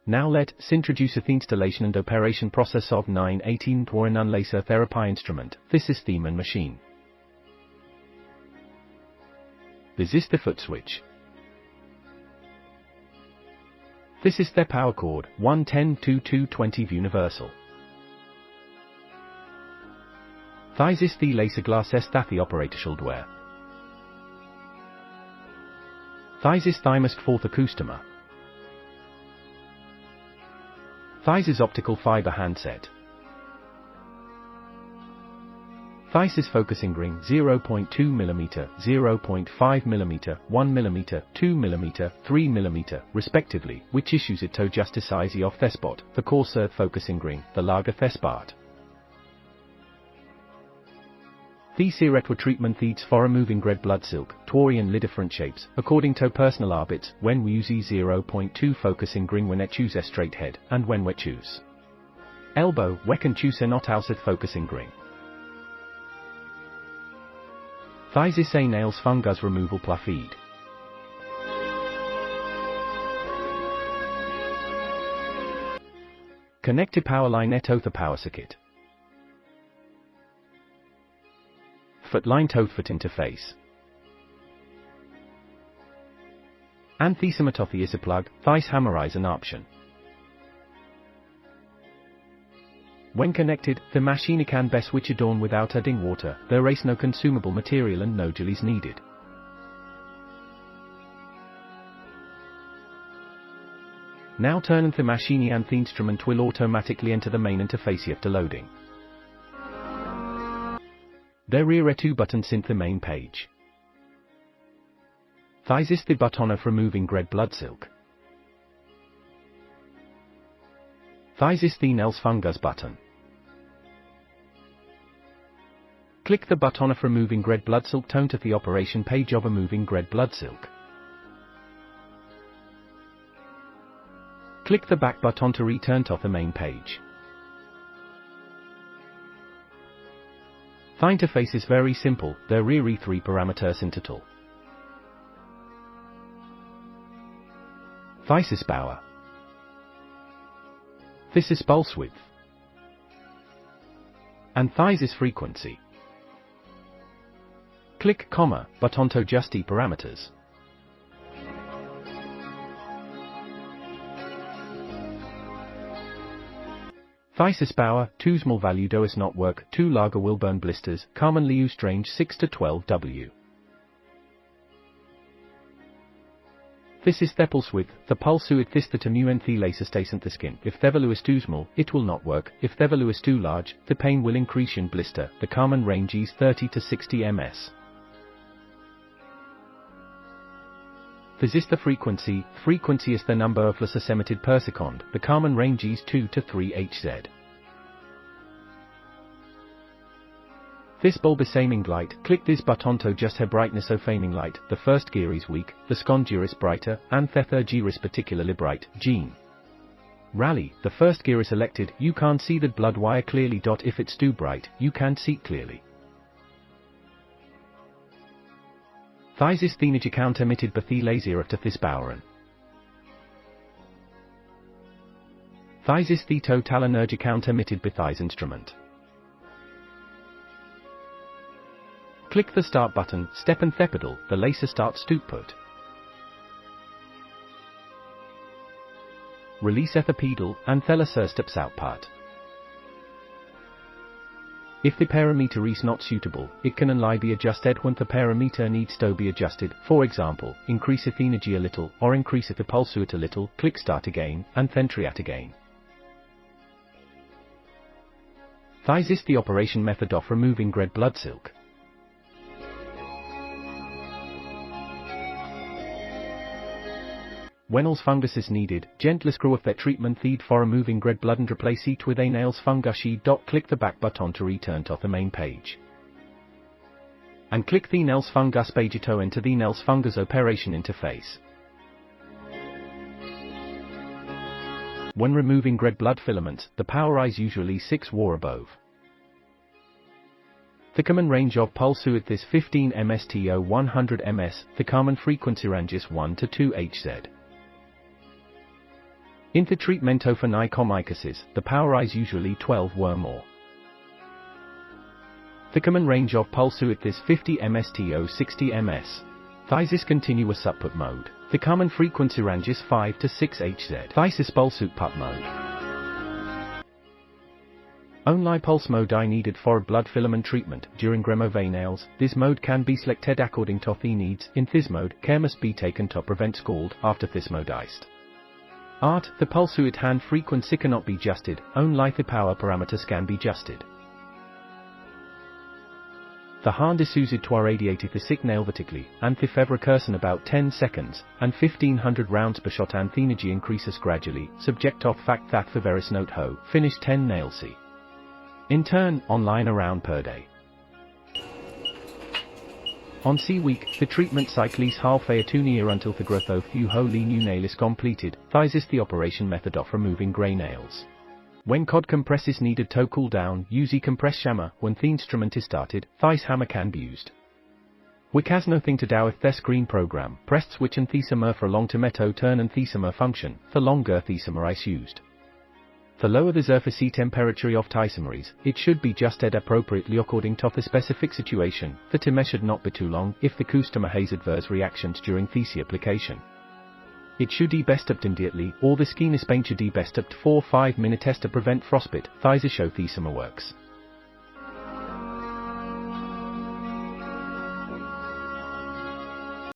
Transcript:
Now let's introduce the installation and operation process of in1 laser therapy instrument. This is the in1 machine. This is the foot switch. This is the power cord, 110-220 universal. This is the laser glass that the operator should wear. This is the mask for the customer. This is optical fiber handset. This is focusing ring 0.2 mm, 0.5 mm, 1 mm, 2 mm, 3 mm, respectively, which issues it to just the size of the spot, the coarser focusing ring, the larger the spot. These erectile treatment needs for removing red blood silk, tori and different shapes, according to personal habits, when we use 0.2 focusing ring when we choose a straight head, and when we choose elbow, we can choose a not outside focusing ring. This is a nails fungus removal plafeed. Connect power line to the power circuit. Foot line to foot interface. And the cinematography is a plug. This hammer is an option. When connected, the machine can be switched on without adding water. There is no consumable material and no jellies needed. Now turn the machine and the instrument will automatically enter the main interface after loading. There are two buttons in the main page. This is the button for removing red blood silk. This is the nails fungus button. Click the button for removing red blood silk to enter the operation page of removing red blood silk. Click the back button to return to the main page. The interface is very simple. There are 3 parameters in total. This is power. This is pulse width. And this is frequency. Click comma button to adjust the parameters. This is power. 2 small value does not work, 2 larger will burn blisters, commonly used range 6 to 12 W. This is the pulse width. The pulse width is the in the laser stays in the skin. If the value is too small, it will not work. If the value is too large, the pain will increase in blister. The common range is 30 to 60 ms. This is the frequency. Frequency is the number of lasers emitted per second. The common range is 2 to 3 Hz. This bulb is aiming light. Click this button to adjust the brightness of aiming light. The first gear is weak, the second gear is brighter, and the third gear is particularly bright. Gene. Rally. The first gear is selected. You can't see the blood wire clearly. If it's too bright, you can't see clearly. This is the energy count emitted by the laser after this powering. This is the total energy count emitted by this instrument. Click the start button, step and the pedal, the laser starts to put. Release the pedal, and the laser steps out part. If the parameter is not suitable, it can only be adjusted when the parameter needs to be adjusted. For example, increase the energy a little, or increase the pulse width a little. Click start again, and then try it again. This is the operation method of removing red blood silk. When nails fungus is needed, gently screw off that treatment lead for removing red blood and replace it with a nails fungus sheet. Click the back button to return to the main page. And click the nails fungus page to enter the nails fungus operation interface. When removing red blood filaments, the power is usually 6 W or above. The common range of pulse width is 15 ms to 100 ms. The common frequency range is 1 to 2 Hz. In the treatmento for mycomicosis, the power is usually 12 or more. The common range of pulsuit is 50 ms to 60 ms. This continuous output mode. The common frequency range is 5 to 6 Hz. This is pulsuit put mode. Only pulse mode I needed for blood filament treatment during gremovenales. This mode can be selected according to the needs. In this mode, care must be taken to prevent scald after this mode iced. The pulsuit hand frequency cannot be adjusted, only the power parameters can be adjusted. The hand is used to irradiate the signal vertically, and the fev recurs in about 10 seconds, and 1500 rounds per shot, and the energy increases gradually, subject of fact that the veris note ho, finish 10 nail c. In turn, online around per day. On C week, the treatment cycle is halfway to near until the growth of the wholly new nail is completed. This is the operation method of removing grey nails. When cod compress is needed to cool down, use compress hammer. When the instrument is started, this hammer can be used. Which has nothing to do with the screen program. Press switch and thesamer for long to turn and thesamer function, for longer thesamer is used. The lower the surface temperature of thesamer is, it should be adjusted appropriately according to the specific situation. The time should not be too long if the customer has adverse reactions during the application. It should be best up immediately, or the skin is paint should be best up to 4-5 minutes to prevent frostbite. This is show thesamer works.